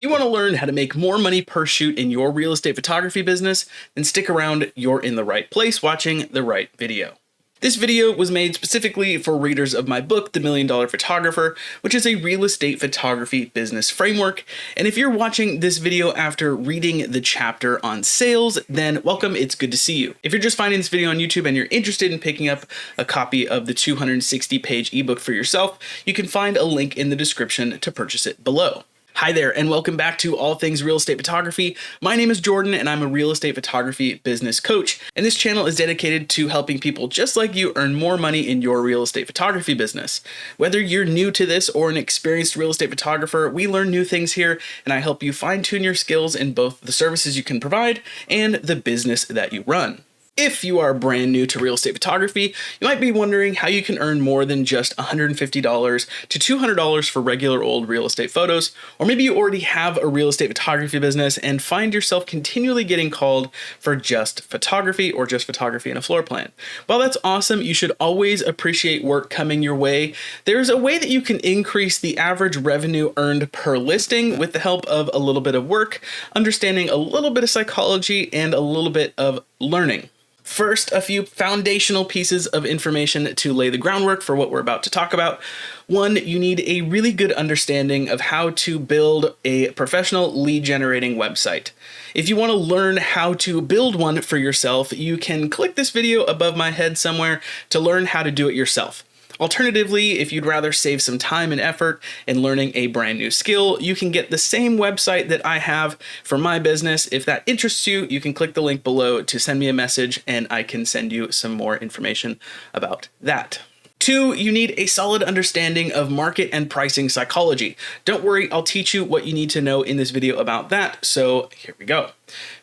You want to learn how to make more money per shoot in your real estate photography business? Then stick around, you're in the right place watching the right video. This video was made specifically for readers of my book, The $1 Million Photographer, which is a real estate photography business framework. And if you're watching this video after reading the chapter on sales, then welcome, it's good to see you. If you're just finding this video on YouTube and you're interested in picking up a copy of the 260-page ebook for yourself, you can find a link in the description to purchase it below. Hi there, and welcome back to All Things Real Estate Photography. My name is Jordan, and I'm a real estate photography business coach. And this channel is dedicated to helping people just like you earn more money in your real estate photography business. Whether you're new to this or an experienced real estate photographer, we learn new things here, and I help you fine-tune your skills in both the services you can provide and the business that you run. If you are brand new to real estate photography, you might be wondering how you can earn more than just $150 to $200 for regular old real estate photos, or maybe you already have a real estate photography business and find yourself continually getting called for just photography or just photography in a floor plan. While that's awesome, you should always appreciate work coming your way. There's a way that you can increase the average revenue earned per listing with the help of a little bit of work, understanding a little bit of psychology, and a little bit of learning. First, a few foundational pieces of information to lay the groundwork for what we're about to talk about. One, you need a really good understanding of how to build a professional lead generating website. If you want to learn how to build one for yourself, you can click this video above my head somewhere to learn how to do it yourself. Alternatively, if you'd rather save some time and effort in learning a brand new skill, you can get the same website that I have for my business. If that interests you, you can click the link below to send me a message and I can send you some more information about that. Two, you need a solid understanding of market and pricing psychology. Don't worry, I'll teach you what you need to know in this video about that, so here we go.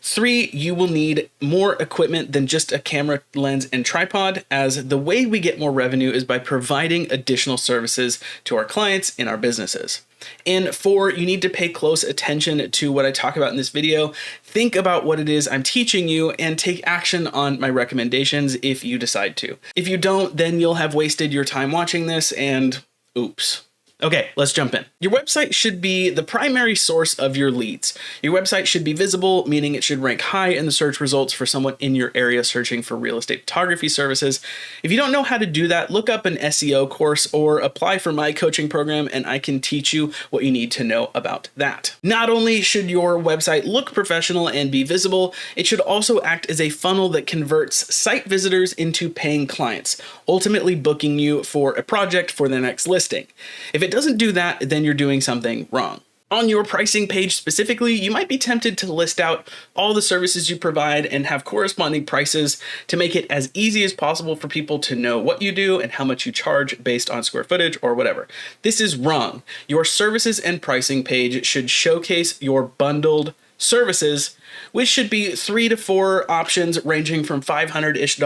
Three, you will need more equipment than just a camera, lens, and tripod, as the way we get more revenue is by providing additional services to our clients in our businesses. And four, you need to pay close attention to what I talk about in this video. Think about what it is I'm teaching you and take action on my recommendations if you decide to. If you don't, then you'll have wasted your time watching this and oops. Okay, let's jump in. Your website should be the primary source of your leads. Your website should be visible, meaning it should rank high in the search results for someone in your area searching for real estate photography services. If you don't know how to do that, look up an SEO course or apply for my coaching program and I can teach you what you need to know about that. Not only should your website look professional and be visible, it should also act as a funnel that converts site visitors into paying clients, ultimately booking you for a project for their next listing. If it doesn't do that, then you're doing something wrong. On your pricing page specifically, you might be tempted to list out all the services you provide and have corresponding prices to make it as easy as possible for people to know what you do and how much you charge based on square footage or whatever. This is wrong. Your services and pricing page should showcase your bundled services, which should be 3 to 4 options ranging from $500-ish to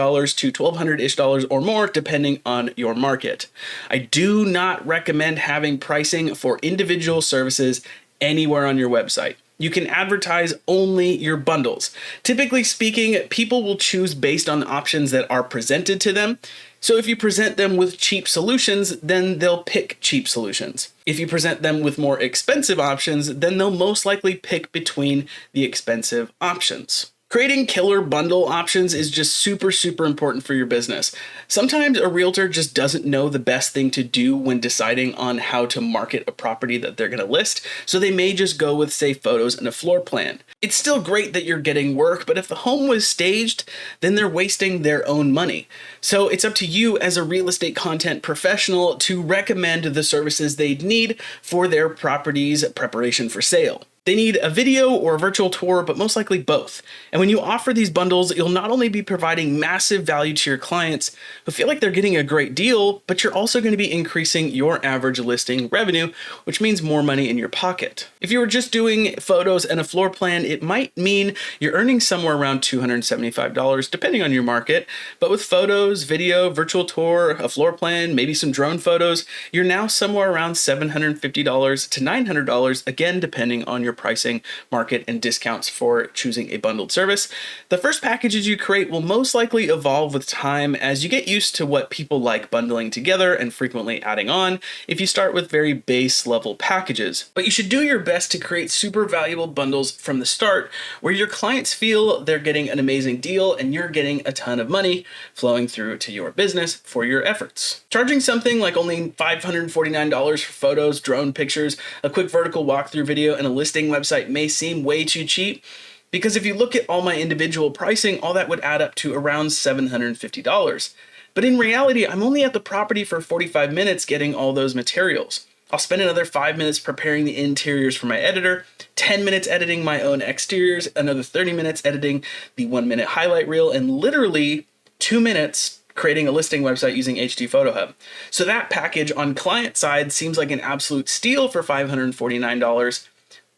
$1,200-ish or more, depending on your market. I do not recommend having pricing for individual services anywhere on your website. You can advertise only your bundles. Typically speaking, people will choose based on the options that are presented to them. So if you present them with cheap solutions, then they'll pick cheap solutions. If you present them with more expensive options, then they'll most likely pick between the expensive options. Creating killer bundle options is just super important for your business. Sometimes a realtor just doesn't know the best thing to do when deciding on how to market a property that they're going to list, so they may just go with, say, photos and a floor plan. It's still great that you're getting work, but if the home was staged, then they're wasting their own money. So it's up to you as a real estate content professional to recommend the services they'd need for their property's preparation for sale. They need a video or a virtual tour, but most likely both. And when you offer these bundles, you'll not only be providing massive value to your clients who feel like they're getting a great deal, but you're also going to be increasing your average listing revenue, which means more money in your pocket. If you were just doing photos and a floor plan, it might mean you're earning somewhere around $275, depending on your market. But with photos, video, virtual tour, a floor plan, maybe some drone photos, you're now somewhere around $750 to $900, again, depending on your your pricing, market, and discounts for choosing a bundled service. The first packages you create will most likely evolve with time as you get used to what people like bundling together and frequently adding on if you start with very base level packages. But you should do your best to create super valuable bundles from the start where your clients feel they're getting an amazing deal and you're getting a ton of money flowing through to your business for your efforts. Charging something like only $549 for photos, drone pictures, a quick vertical walkthrough video, and a listing website may seem way too cheap, because if you look at all my individual pricing, all that would add up to around $750. But in reality, I'm only at the property for 45 minutes getting all those materials. I'll spend another 5 minutes preparing the interiors for my editor, 10 minutes editing my own exteriors, another 30 minutes editing the 1-minute highlight reel, and literally 2 minutes creating a listing website using HD Photo Hub. So that package on client side seems like an absolute steal for $549,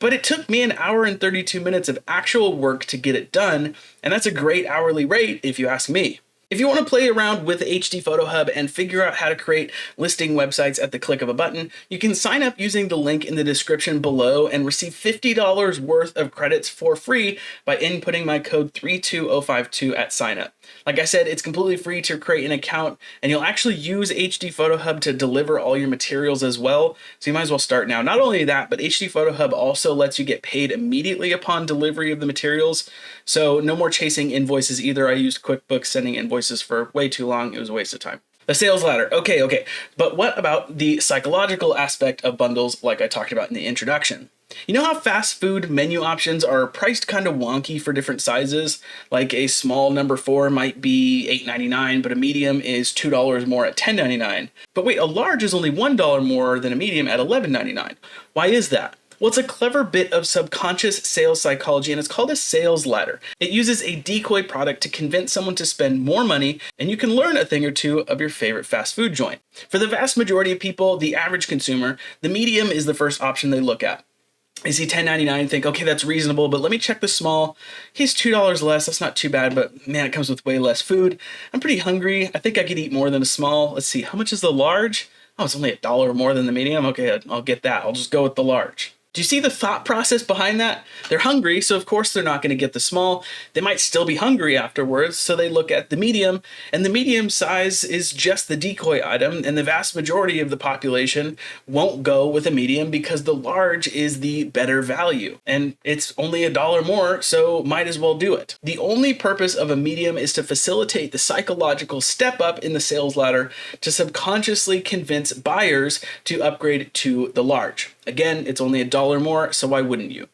but it took me 1 hour and 32 minutes of actual work to get it done, and that's a great hourly rate if you ask me. If you want to play around with HD Photo Hub and figure out how to create listing websites at the click of a button, you can sign up using the link in the description below and receive $50 worth of credits for free by inputting my code 32052 at signup. Like I said, it's completely free to create an account, and you'll actually use HD Photo Hub to deliver all your materials as well, so you might as well start now. Not only that, but HD Photo Hub also lets you get paid immediately upon delivery of the materials, so no more chasing invoices either. I used QuickBooks sending invoices for way too long. It was a waste of time. The sales ladder. Okay. But what about the psychological aspect of bundles like I talked about in the introduction? You know how fast food menu options are priced kind of wonky for different sizes? Like a small number 4 might be $8.99, but a medium is $2 more at $10.99. But wait, a large is only $1 more than a medium at $11.99. Why is that? Well, it's a clever bit of subconscious sales psychology, and it's called a sales ladder. It uses a decoy product to convince someone to spend more money, and you can learn a thing or two of your favorite fast food joint. For the vast majority of people, the average consumer, the medium is the first option they look at. They see $10.99 and think, okay, that's reasonable, but let me check the small. He's $2 less, that's not too bad, but man, it comes with way less food. I'm pretty hungry. I think I could eat more than a small. Let's see, how much is the large? Oh, it's only $1 more than the medium. Okay, I'll get that. I'll just go with the large. Do you see the thought process behind that? They're hungry, so of course they're not going to get the small. They might still be hungry afterwards, so they look at the medium, and the medium size is just the decoy item, and the vast majority of the population won't go with a medium because the large is the better value, and it's only $1 more, so might as well do it. The only purpose of a medium is to facilitate the psychological step up in the sales ladder to subconsciously convince buyers to upgrade to the large. Again, it's only $1 more, so why wouldn't you?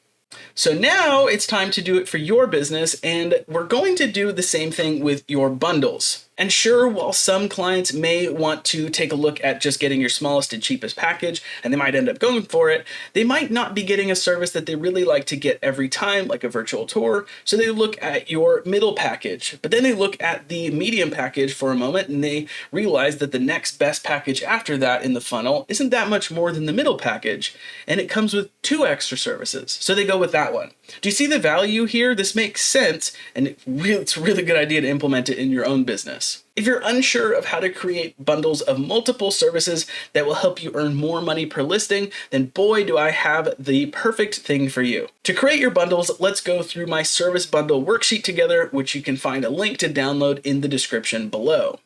So now it's time to do it for your business, and we're going to do the same thing with your bundles. And sure, while some clients may want to take a look at just getting your smallest and cheapest package, and they might end up going for it, they might not be getting a service that they really like to get every time, like a virtual tour, so they look at your middle package. But then they look at the medium package for a moment, and they realize that the next best package after that in the funnel isn't that much more than the middle package, and it comes with 2 extra services. So they go with that one. Do you see the value here? This makes sense, and it's a really good idea to implement it in your own business. If you're unsure of how to create bundles of multiple services that will help you earn more money per listing, then boy, do I have the perfect thing for you. To create your bundles, let's go through my service bundle worksheet together, which you can find a link to download in the description below.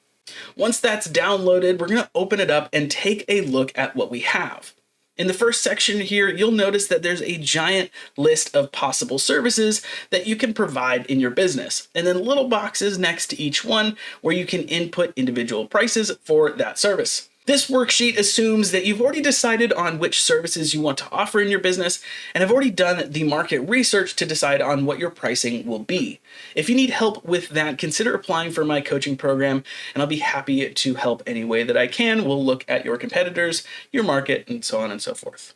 Once that's downloaded, we're going to open it up and take a look at what we have. In the first section here, you'll notice that there's a giant list of possible services that you can provide in your business, and then little boxes next to each one where you can input individual prices for that service. This worksheet assumes that you've already decided on which services you want to offer in your business and have already done the market research to decide on what your pricing will be. If you need help with that, consider applying for my coaching program, and I'll be happy to help any way that I can. We'll look at your competitors, your market, and so on and so forth.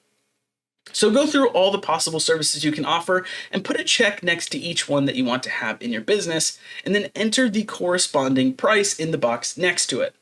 So go through all the possible services you can offer and put a check next to each one that you want to have in your business, and then enter the corresponding price in the box next to it.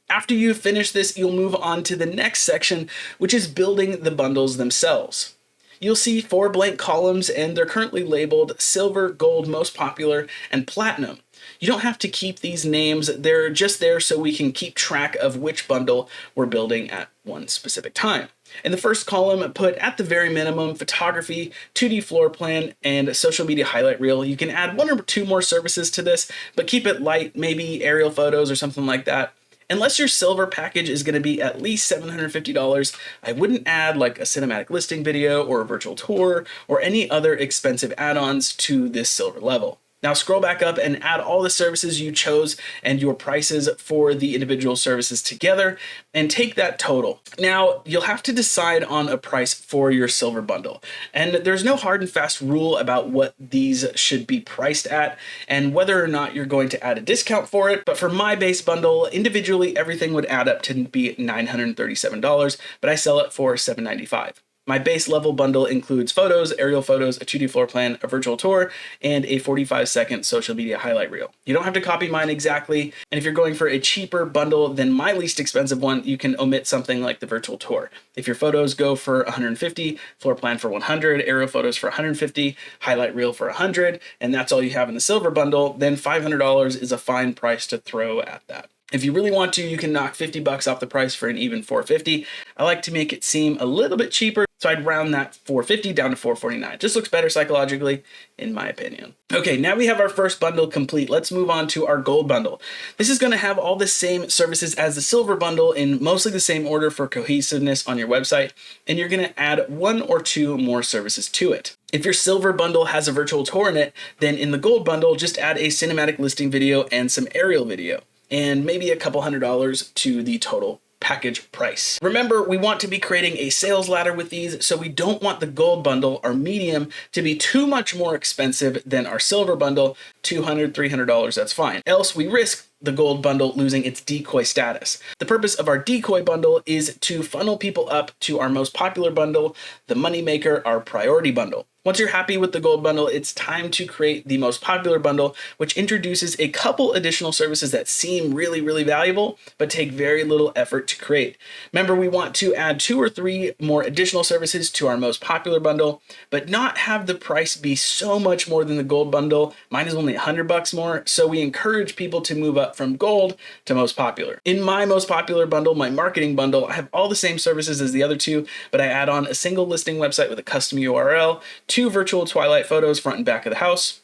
After you finish this, you'll move on to the next section, which is building the bundles themselves. You'll see 4 blank columns, and they're currently labeled Silver, Gold, Most Popular, and Platinum. You don't have to keep these names, they're just there so we can keep track of which bundle we're building at one specific time. In the first column, put at the very minimum photography, 2D floor plan, and social media highlight reel. You can add one or two more services to this, but keep it light, maybe aerial photos or something like that. Unless your silver package is going to be at least $750, I wouldn't add like a cinematic listing video or a virtual tour or any other expensive add-ons to this silver level. Now scroll back up and add all the services you chose and your prices for the individual services together and take that total. Now you'll have to decide on a price for your silver bundle. And there's no hard and fast rule about what these should be priced at and whether or not you're going to add a discount for it. But for my base bundle, individually, everything would add up to be $937, but I sell it for $795. My base level bundle includes photos, aerial photos, a 2D floor plan, a virtual tour, and a 45-second social media highlight reel. You don't have to copy mine exactly, and if you're going for a cheaper bundle than my least expensive one, you can omit something like the virtual tour. If your photos go for $150, floor plan for $100, aerial photos for $150, highlight reel for $100, and that's all you have in the silver bundle, then $500 is a fine price to throw at that. If you really want to, you can knock $50 off the price for an even $450. I like to make it seem a little bit cheaper, so I'd round that $450 down to $449. Just looks better psychologically, in my opinion. Okay, now we have our first bundle complete. Let's move on to our gold bundle. This is going to have all the same services as the silver bundle in mostly the same order for cohesiveness on your website, and you're going to add one or two more services to it. If your silver bundle has a virtual tour in it, then in the gold bundle, just add a cinematic listing video and some aerial video, and maybe a couple $100 to the total package price. Remember, we want to be creating a sales ladder with these, so we don't want the gold bundle, our medium, to be too much more expensive than our silver bundle. $200, $300, that's fine. Else we risk the gold bundle losing its decoy status. The purpose of our decoy bundle is to funnel people up to our most popular bundle, the moneymaker, our priority bundle. Once you're happy with the gold bundle, it's time to create the most popular bundle, which introduces a couple additional services that seem really, really valuable, but take very little effort to create. Remember, we want to add 2 or 3 more additional services to our most popular bundle, but not have the price be so much more than the gold bundle. Mine is only $100 more, so we encourage people to move up from gold to most popular. In my most popular bundle, my marketing bundle, I have all the same services as the other two, but I add on a single listing website with a custom URL, 2 virtual twilight photos front and back of the house.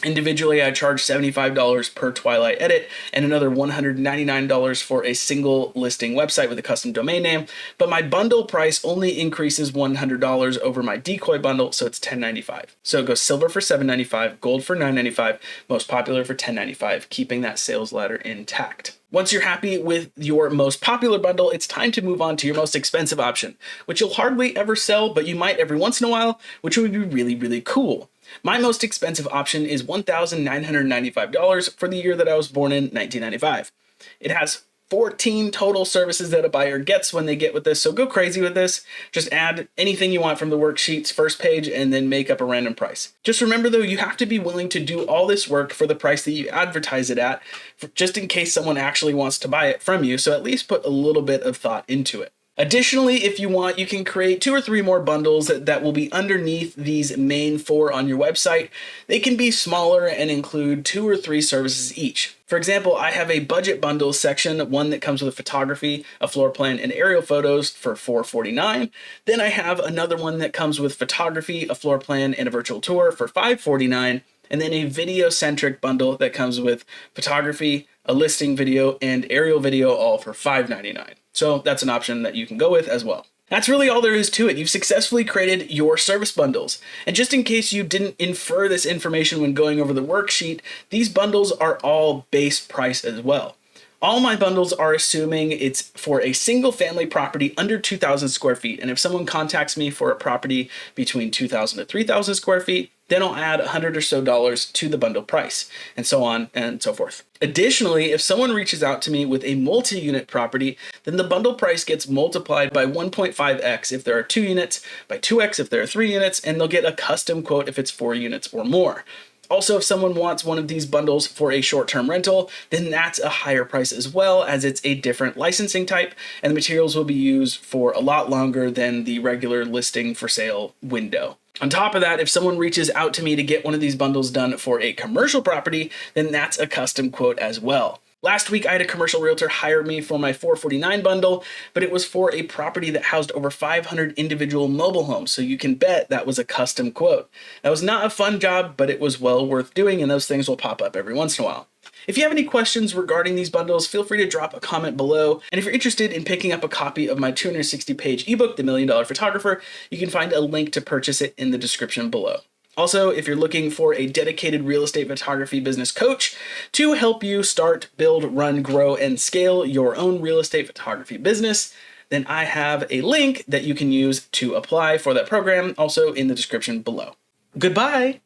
Individually, I charge $75 per twilight edit and another $199 for a single listing website with a custom domain name, but my bundle price only increases $100 over my decoy bundle, so it's $10.95. So it goes silver for $7.95, gold for $9.95, most popular for $10.95, keeping that sales ladder intact. Once you're happy with your most popular bundle, it's time to move on to your most expensive option, which you'll hardly ever sell, but you might every once in a while, which would be really, really cool. My most expensive option is $1,995 for the year that I was born in, 1995. It has 14 total services that a buyer gets when they get with this, so go crazy with this. Just add anything you want from the worksheet's first page and then make up a random price. Just remember though, you have to be willing to do all this work for the price that you advertise it at, just in case someone actually wants to buy it from you, so at least put a little bit of thought into it. Additionally, if you want, you can create 2 or 3 more bundles that will be underneath these main 4 on your website. They can be smaller and include 2 or 3 services each. For example, I have a budget bundle section, one that comes with photography, a floor plan, and aerial photos for $449. Then I have another one that comes with photography, a floor plan, and a virtual tour for $549. And then a video-centric bundle that comes with photography, a listing video, and aerial video, all for $599. So that's an option that you can go with as well. That's really all there is to it. You've successfully created your service bundles. And just in case you didn't infer this information when going over the worksheet, these bundles are all base price as well. All my bundles are assuming it's for a single family property under 2,000 square feet. And if someone contacts me for a property between 2,000 to 3,000 square feet, then I'll add $100 or so to the bundle price, and so on and so forth. Additionally, if someone reaches out to me with a multi-unit property, then the bundle price gets multiplied by 1.5x if there are 2 units, by 2x if there are 3 units, and they'll get a custom quote if it's 4 units or more. Also, if someone wants one of these bundles for a short-term rental, then that's a higher price as well, as it's a different licensing type, and the materials will be used for a lot longer than the regular listing for sale window. On top of that, if someone reaches out to me to get one of these bundles done for a commercial property, then that's a custom quote as well. Last week, I had a commercial realtor hire me for my 449 bundle, but it was for a property that housed over 500 individual mobile homes, so you can bet that was a custom quote. That was not a fun job, but it was well worth doing, and those things will pop up every once in a while. If you have any questions regarding these bundles, feel free to drop a comment below. And if you're interested in picking up a copy of my 260-page ebook, The $1 Million Photographer, you can find a link to purchase it in the description below. Also, if you're looking for a dedicated real estate photography business coach to help you start, build, run, grow, and scale your own real estate photography business, then I have a link that you can use to apply for that program, also in the description below. Goodbye!